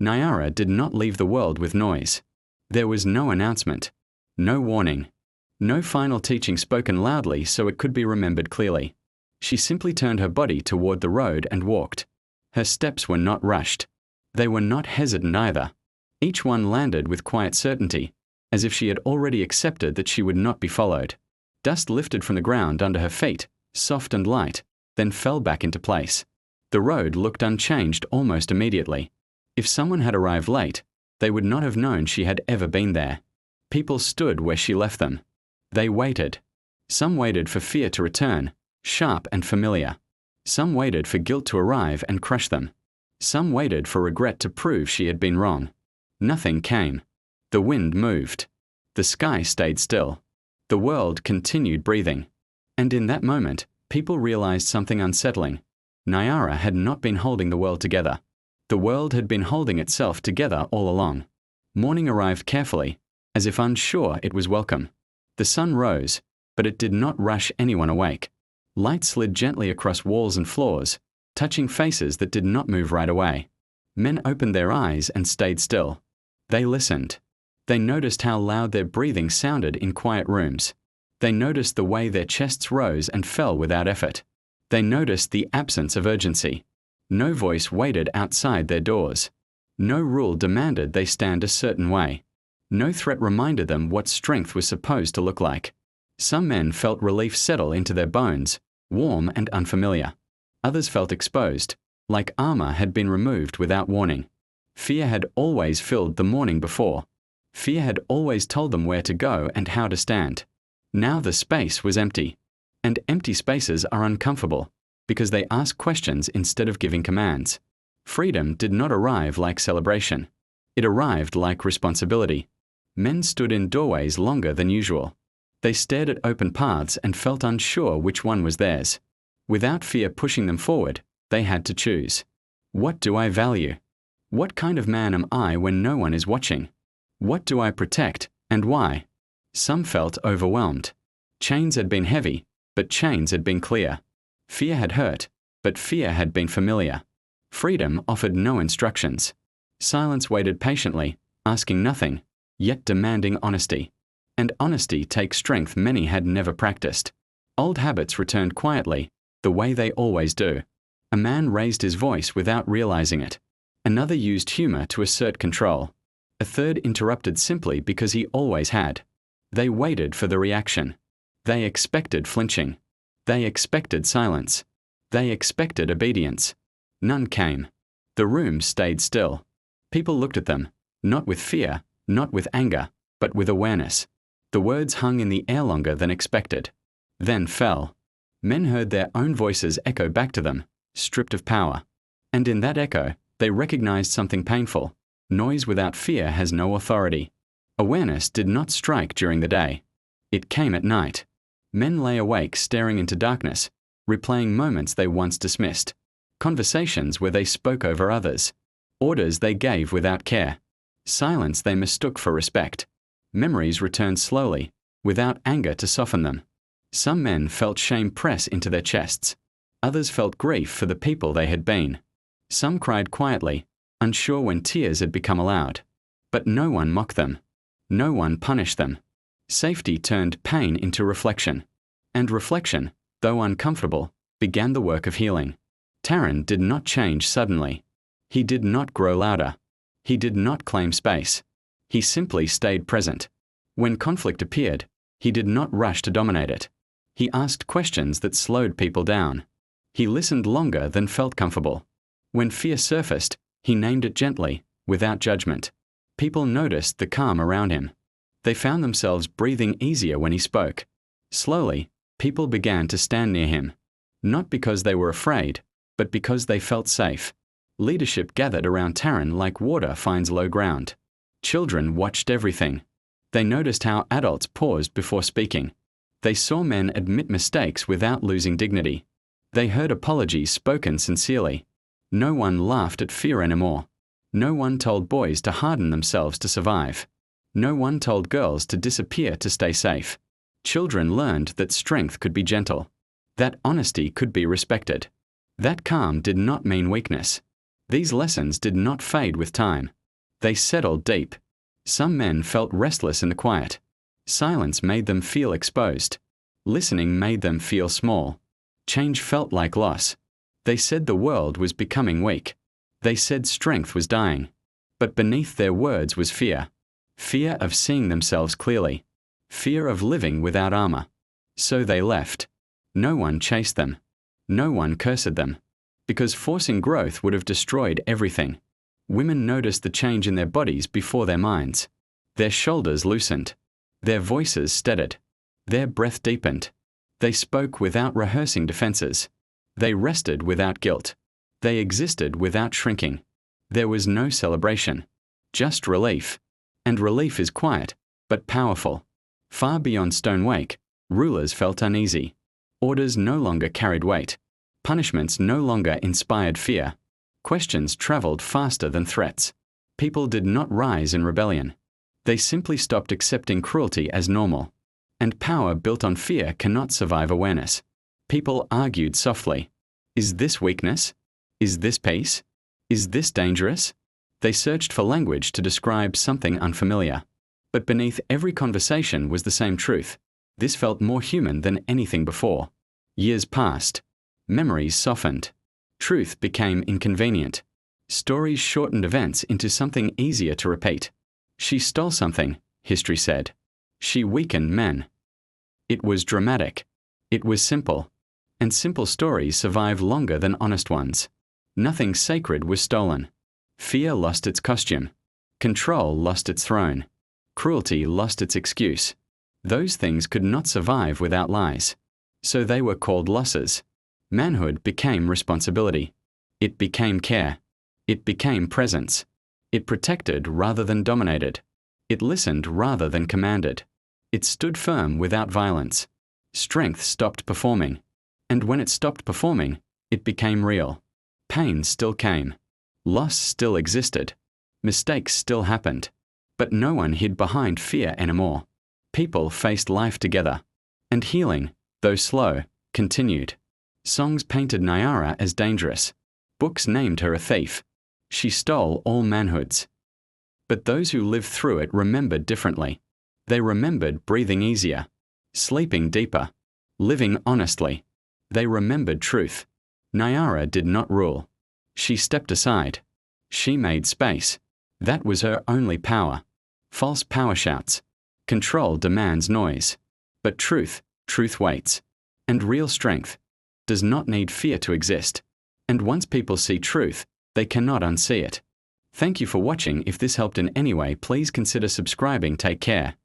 Nyara did not leave the world with noise. There was no announcement, no warning, no final teaching spoken loudly so it could be remembered clearly. She simply turned her body toward the road and walked. Her steps were not rushed. They were not hesitant either. Each one landed with quiet certainty, as if she had already accepted that she would not be followed. Dust lifted from the ground under her feet, soft and light, then fell back into place. The road looked unchanged almost immediately. If someone had arrived late, they would not have known she had ever been there. People stood where she left them. They waited. Some waited for fear to return, sharp and familiar. Some waited for guilt to arrive and crush them. Some waited for regret to prove she had been wrong. Nothing came. The wind moved. The sky stayed still. The world continued breathing. And in that moment, people realized something unsettling. Nyara had not been holding the world together. The world had been holding itself together all along. Morning arrived carefully, as if unsure it was welcome. The sun rose, but it did not rush anyone awake. Light slid gently across walls and floors, touching faces that did not move right away. Men opened their eyes and stayed still. They listened. They noticed how loud their breathing sounded in quiet rooms. They noticed the way their chests rose and fell without effort. They noticed the absence of urgency. No voice waited outside their doors. No rule demanded they stand a certain way. No threat reminded them what strength was supposed to look like. Some men felt relief settle into their bones, warm and unfamiliar. Others felt exposed, like armor had been removed without warning. Fear had always filled the morning before. Fear had always told them where to go and how to stand. Now the space was empty. And empty spaces are uncomfortable, because they ask questions instead of giving commands. Freedom did not arrive like celebration. It arrived like responsibility. Men stood in doorways longer than usual. They stared at open paths and felt unsure which one was theirs. Without fear pushing them forward, they had to choose. What do I value? What kind of man am I when no one is watching? What do I protect, and why? Some felt overwhelmed. Chains had been heavy, but chains had been clear. Fear had hurt, but fear had been familiar. Freedom offered no instructions. Silence waited patiently, asking nothing, yet demanding honesty. And honesty takes strength many had never practiced. Old habits returned quietly, the way they always do. A man raised his voice without realizing it. Another used humor to assert control. A third interrupted simply because he always had. They waited for the reaction. They expected flinching. They expected silence. They expected obedience. None came. The room stayed still. People looked at them, not with fear, not with anger, but with awareness. The words hung in the air longer than expected, then fell. Men heard their own voices echo back to them, stripped of power. And in that echo, they recognized something painful. Noise without fear has no authority. Awareness did not strike during the day. It came at night. Men lay awake staring into darkness, replaying moments they once dismissed. Conversations where they spoke over others. Orders they gave without care. Silence they mistook for respect. Memories returned slowly, without anger to soften them. Some men felt shame press into their chests. Others felt grief for the people they had been. Some cried quietly, unsure when tears had become allowed. But no one mocked them. No one punished them. Safety turned pain into reflection. And reflection, though uncomfortable, began the work of healing. Taran did not change suddenly. He did not grow louder. He did not claim space. He simply stayed present. When conflict appeared, he did not rush to dominate it. He asked questions that slowed people down. He listened longer than felt comfortable. When fear surfaced, he named it gently, without judgment. People noticed the calm around him. They found themselves breathing easier when he spoke. Slowly, people began to stand near him. Not because they were afraid, but because they felt safe. Leadership gathered around Taran like water finds low ground. Children watched everything. They noticed how adults paused before speaking. They saw men admit mistakes without losing dignity. They heard apologies spoken sincerely. No one laughed at fear anymore. No one told boys to harden themselves to survive. No one told girls to disappear to stay safe. Children learned that strength could be gentle, that honesty could be respected. That calm did not mean weakness. These lessons did not fade with time. They settled deep. Some men felt restless in the quiet. Silence made them feel exposed. Listening made them feel small. Change felt like loss. They said the world was becoming weak. They said strength was dying. But beneath their words was fear. Fear of seeing themselves clearly. Fear of living without armor. So they left. No one chased them. No one cursed them. Because forcing growth would have destroyed everything. Women noticed the change in their bodies before their minds. Their shoulders loosened. Their voices steadied. Their breath deepened. They spoke without rehearsing defenses. They rested without guilt. They existed without shrinking. There was no celebration. Just relief. And relief is quiet, but powerful. Far beyond Stone Wake, rulers felt uneasy. Orders no longer carried weight. Punishments no longer inspired fear. Questions traveled faster than threats. People did not rise in rebellion. They simply stopped accepting cruelty as normal. And power built on fear cannot survive awareness. People argued softly. Is this weakness? Is this peace? Is this dangerous? They searched for language to describe something unfamiliar. But beneath every conversation was the same truth. This felt more human than anything before. Years passed. Memories softened. Truth became inconvenient. Stories shortened events into something easier to repeat. She stole something, history said. She weakened men. It was dramatic. It was simple. And simple stories survive longer than honest ones. Nothing sacred was stolen. Fear lost its costume. Control lost its throne. Cruelty lost its excuse. Those things could not survive without lies. So they were called losses. Manhood became responsibility. It became care. It became presence. It protected rather than dominated. It listened rather than commanded. It stood firm without violence. Strength stopped performing. And when it stopped performing, it became real. Pain still came. Loss still existed. Mistakes still happened. But no one hid behind fear anymore. People faced life together. And healing, though slow, continued. Songs painted Nyara as dangerous. Books named her a thief. She stole all manhoods. But those who lived through it remembered differently. They remembered breathing easier, sleeping deeper, living honestly. They remembered truth. Nyara did not rule. She stepped aside. She made space. That was her only power. False power shouts. Control demands noise. But truth waits. And real strength does not need fear to exist. And once people see truth, they cannot unsee it. Thank you for watching. If this helped in any way, please consider subscribing. Take care.